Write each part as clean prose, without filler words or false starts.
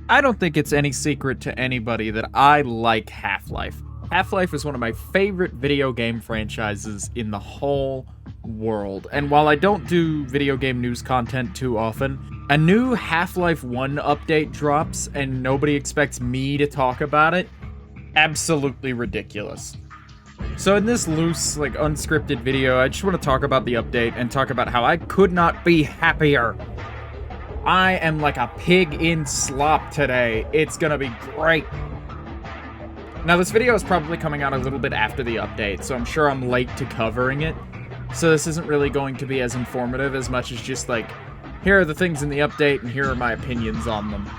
I don't think it's any secret to anybody that I like Half-Life. Half-Life is one of my favorite video game franchises in the whole world. And while I don't do video game news content too often, a new Half-Life 1 update drops and nobody expects me to talk about it. Absolutely ridiculous. So in this loose, unscripted video, I just want to talk about the update and talk about how I could not be happier. I am like a pig in slop today. It's gonna be great. Now, this video is probably coming out a little bit after the update, so I'm sure I'm late to covering it. So this isn't really going to be as informative as much as just here are the things in the update and here are my opinions on them.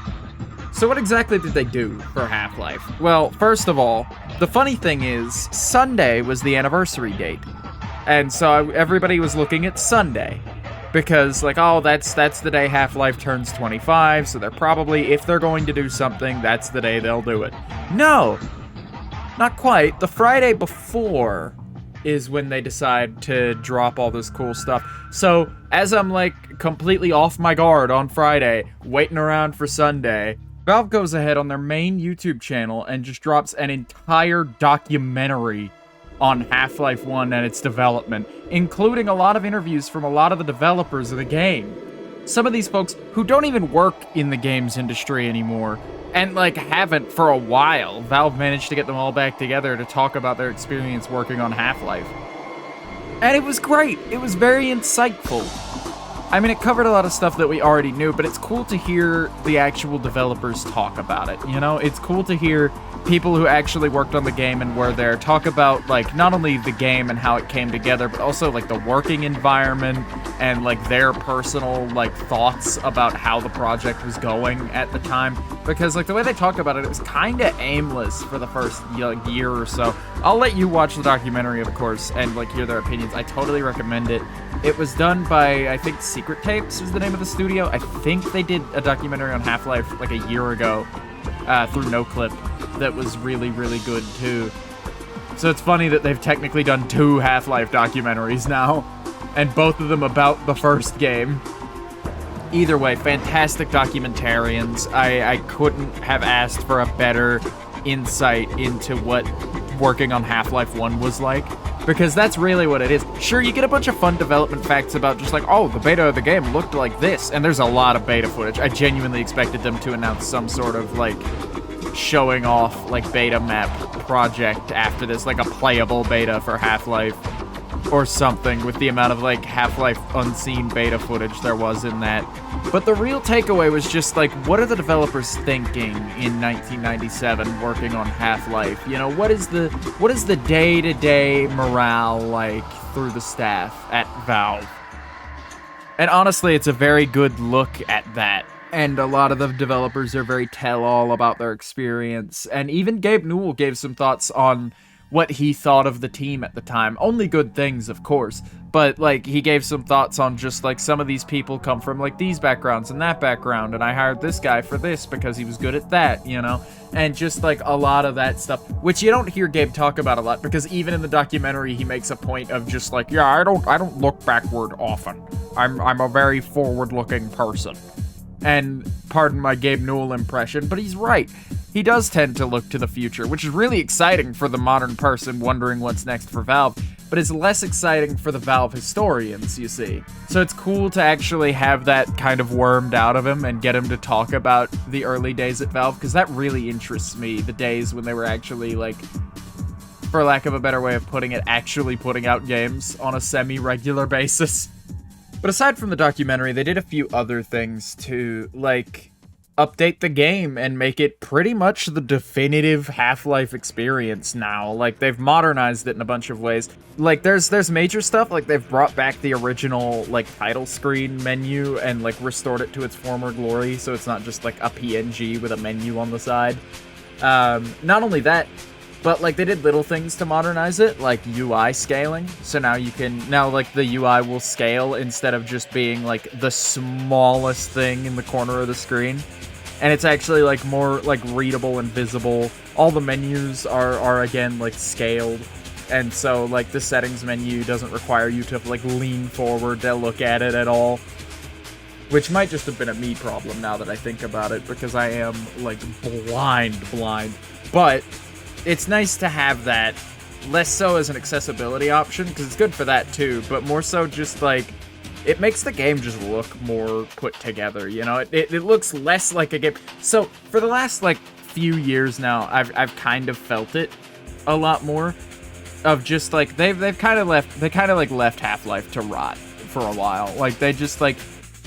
So what exactly did they do for Half-Life? Well, first of all, the funny thing is, Sunday was the anniversary date. And so everybody was looking at Sunday. Because, that's the day Half-Life turns 25, so they're probably, if they're going to do something, that's the day they'll do it. No! Not quite. The Friday before is when they decide to drop all this cool stuff. So, as I'm, completely off my guard on Friday, waiting around for Sunday, Valve goes ahead on their main YouTube channel and just drops an entire documentary on Half-Life 1 and its development, including a lot of interviews from a lot of the developers of the game. Some of these folks who don't even work in the games industry anymore, and haven't for a while. Valve managed to get them all back together to talk about their experience working on Half-Life. And it was great. It was very insightful. I mean, it covered a lot of stuff that we already knew, but it's cool to hear the actual developers talk about it, you know? It's cool to hear people who actually worked on the game and were there talk about, not only the game and how it came together, but also, the working environment and, their personal, thoughts about how the project was going at the time. Because, the way they talk about it, it was kind of aimless for the first, year or so. I'll let you watch the documentary, of course, and, hear their opinions. I totally recommend it. It was done by, I think, Secret Tapes is the name of the studio. I think they did a documentary on Half-Life, a year ago, through NoClip. That was really, really good, too. So it's funny that they've technically done 2 Half-Life documentaries now, and both of them about the first game. Either way, fantastic documentarians. I couldn't have asked for a better insight into what working on Half-Life 1 was like, because that's really what it is. Sure, you get a bunch of fun development facts about just oh, the beta of the game looked like this, and there's a lot of beta footage. I genuinely expected them to announce some sort of, showing off, beta map project after this, a playable beta for Half-Life or something, with the amount of, Half-Life unseen beta footage there was in that. But the real takeaway was just, what are the developers thinking in 1997 working on Half-Life? You know, what is the day-to-day morale like through the staff at Valve? And honestly, it's a very good look at that. And a lot of the developers are very tell-all about their experience. And even Gabe Newell gave some thoughts on what he thought of the team at the time. Only good things, of course. But, he gave some thoughts on just, some of these people come from, these backgrounds and that background. And I hired this guy for this because he was good at that, you know? And just, a lot of that stuff. Which you don't hear Gabe talk about a lot. Because even in the documentary, he makes a point of just, yeah, I don't look backward often. I'm a very forward-looking person. And pardon my Gabe Newell impression, but he's right. He does tend to look to the future, which is really exciting for the modern person wondering what's next for Valve, but it's less exciting for the Valve historians, you see. So it's cool to actually have that kind of wormed out of him and get him to talk about the early days at Valve, because that really interests me, the days when they were actually, for lack of a better way of putting it, actually putting out games on a semi-regular basis. But aside from the documentary, they did a few other things to, update the game and make it pretty much the definitive Half-Life experience now. They've modernized it in a bunch of ways. There's major stuff, they've brought back the original, title screen menu and, restored it to its former glory, so it's not just, a PNG with a menu on the side. Not only that, but, they did little things to modernize it, like UI scaling. So now the UI will scale instead of just being, the smallest thing in the corner of the screen. And it's actually, more, readable and visible. All the menus are again, scaled. And so, the settings menu doesn't require you to, lean forward to look at it at all. which might just have been a me problem now that I think about it, because I am, like, blind. But it's nice to have that, less so as an accessibility option, because it's good for that too, but more so just, like, it makes the game just look more put together, you know? It looks less like a game. So, for the last, like, few years now, I've kind of felt it a lot more, of just, like, they've kind of left Half-Life to rot for a while. Like, they just, like,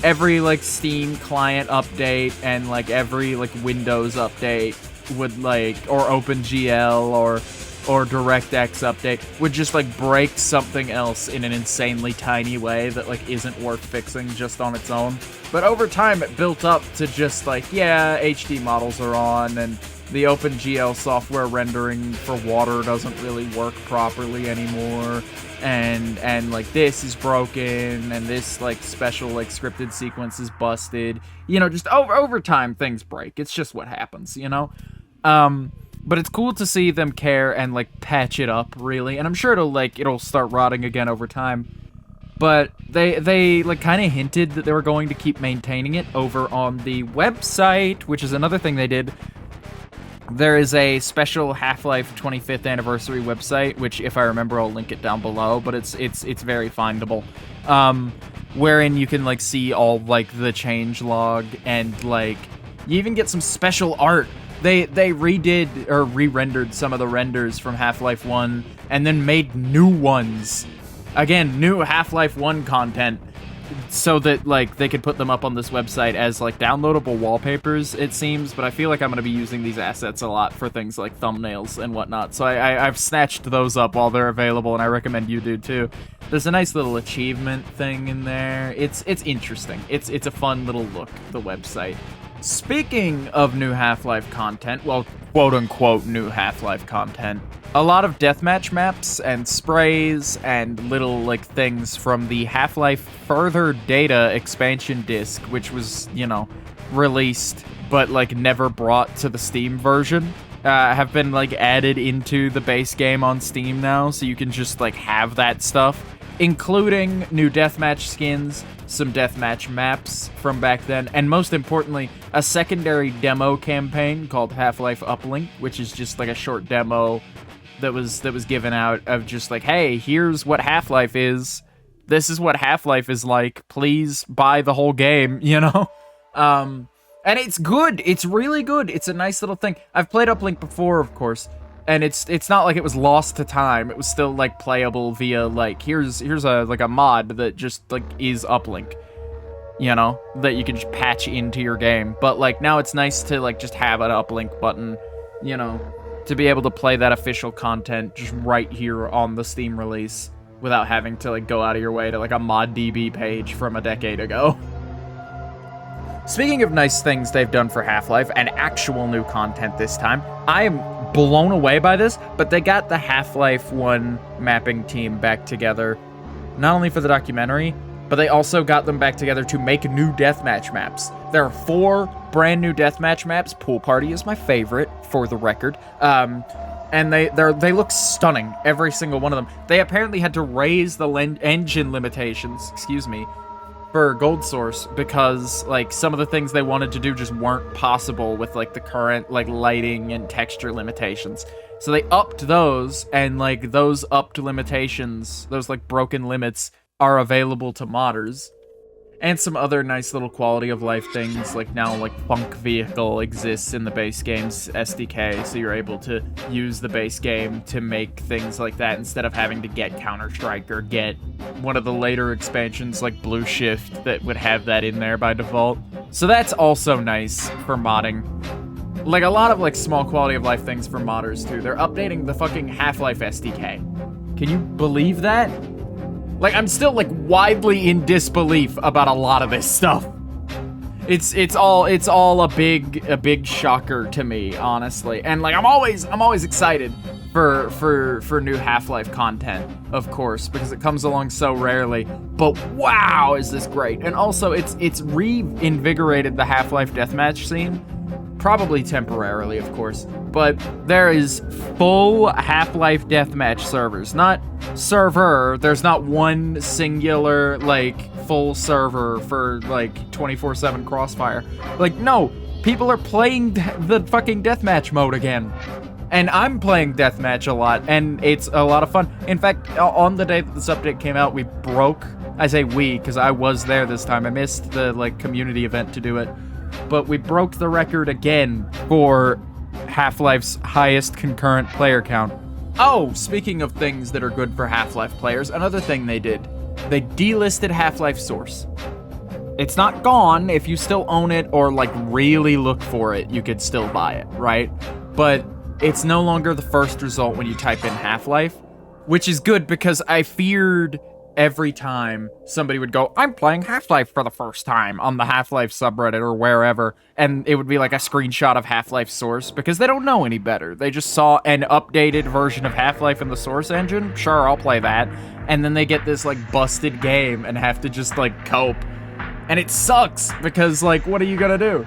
every, like, Steam client update and, like, every, like, Windows update would, like, or OpenGL or DirectX update would just, like, break something else in an insanely tiny way that, like, isn't worth fixing just on its own. But over time, it built up to just, like, yeah, HD models are on, and the OpenGL software rendering for water doesn't really work properly anymore, and like, this is broken, and this, like, special, like, scripted sequence is busted. You know, just over time, things break. It's just what happens, you know? But it's cool to see them care and, like, patch it up, really. And I'm sure it'll start rotting again over time. But they like, kind of hinted that they were going to keep maintaining it over on the website, which is another thing they did. There is a special Half-Life 25th anniversary website, which, if I remember, I'll link it down below, but it's very findable. Wherein you can, like, see all, like, the change log, and, like, you even get some special art. They redid or re-rendered some of the renders from Half-Life 1 and then made new ones. Again, new Half-Life 1 content, so that, like, they could put them up on this website as, like, downloadable wallpapers, it seems. But I feel like I'm going to be using these assets a lot for things like thumbnails and whatnot. So I've snatched those up while they're available, and I recommend you do too. There's a nice little achievement thing in there. It's interesting. It's a fun little look, the website. Speaking of new Half-Life content, well, quote-unquote new Half-Life content, a lot of deathmatch maps and sprays and little, like, things from the Half-Life Further Data expansion disc, which was, you know, released but, like, never brought to the Steam version, have been, like, added into the base game on Steam now, so you can just, like, have that stuff, including new deathmatch skins, some deathmatch maps from back then, and most importantly, a secondary demo campaign called Half-Life Uplink, which is just, like, a short demo that was given out of just, like, hey, here's what Half-Life is. This is what Half-Life is like. Please buy the whole game, you know? And it's good. It's really good. It's a nice little thing. I've played Uplink before, of course, and it's not like it was lost to time. It was still, like, playable via, like, here's a mod that just, like, is Uplink, you know, that you can just patch into your game. But, like, now it's nice to, like, just have an Uplink button, you know, to be able to play that official content just right here on the Steam release without having to, like, go out of your way to, like, a ModDB page from a decade ago. Speaking of nice things they've done for Half-Life, and actual new content this time, I am blown away by this, but they got the Half-Life 1 mapping team back together, not only for the documentary, but they also got them back together to make new deathmatch maps. There are 4 brand new deathmatch maps. Pool Party is my favorite, for the record. And they look stunning, every single one of them. They apparently had to raise the engine limitations, for Gold Source, because, like, some of the things they wanted to do just weren't possible with, like, the current, like, lighting and texture limitations. So they upped those, and, like, those upped limitations, those, like, broken limits, are available to modders. And some other nice little quality of life things, like now, like, Funk Vehicle exists in the base game's SDK, so you're able to use the base game to make things like that instead of having to get Counter-Strike or get one of the later expansions like Blue Shift that would have that in there by default. So that's also nice for modding. Like, a lot of, like, small quality of life things for modders, too. They're updating the fucking Half-Life SDK. Can you believe that? Like, I'm still, like, widely in disbelief about a lot of this stuff. It's all a big shocker to me, honestly. And, like, I'm always excited for new Half-Life content, of course, because it comes along so rarely. But wow, is this great. And also, it's reinvigorated the Half-Life deathmatch scene Probably temporarily, of course. But there is full Half-Life Deathmatch servers. Not server. There's not one singular, like, full server for, like, 24/7 Crossfire. Like, no. People are playing the fucking Deathmatch mode again. And I'm playing Deathmatch a lot, and it's a lot of fun. In fact, on the day that this update came out, we broke... I say we, because I was there this time. I missed the, like, community event to do it. But we broke the record again for Half-Life's highest concurrent player count. Oh, speaking of things that are good for Half-Life players, another thing they did. They delisted Half-Life Source. It's not gone. If you still own it or, like, really look for it, you could still buy it, right? But it's no longer the first result when you type in Half-Life, which is good because I feared every time somebody would go, I'm playing Half-Life for the first time on the Half-Life subreddit or wherever, and it would be like a screenshot of Half-Life Source, because they don't know any better. They just saw an updated version of Half-Life in the Source engine. Sure, I'll play that. And then they get this, like, busted game and have to just, like, cope. And it sucks, because, like, what are you gonna do?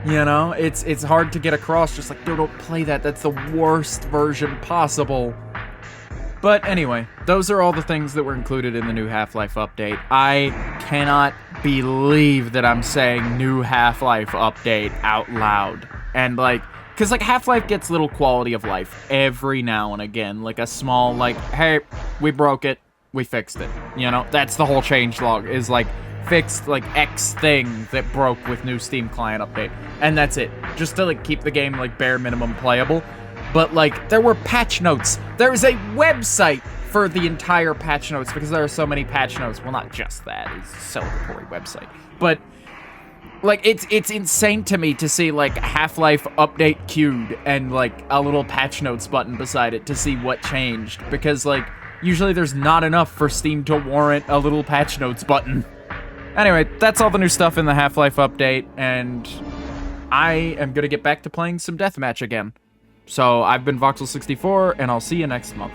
You know, it's hard to get across, just like, don't play that. That's the worst version possible. But anyway, those are all the things that were included in the new Half-Life update. I cannot believe that I'm saying new Half-Life update out loud. And, like, because, like, Half-Life gets little quality of life every now and again. Like, a small, like, hey, we broke it, we fixed it. You know, that's the whole changelog, is, like, fixed, like, X thing that broke with new Steam client update. And that's it. Just to, like, keep the game, like, bare minimum playable. But, like, there were patch notes. There is a website for the entire patch notes because there are so many patch notes. Well, not just that. It's a celebratory website. But, like, it's insane to me to see, like, Half-Life update queued and, like, a little patch notes button beside it to see what changed. Because, like, usually there's not enough for Steam to warrant a little patch notes button. Anyway, that's all the new stuff in the Half-Life update, and I am gonna get back to playing some Deathmatch again. So, I've been Voxel64, and I'll see you next month.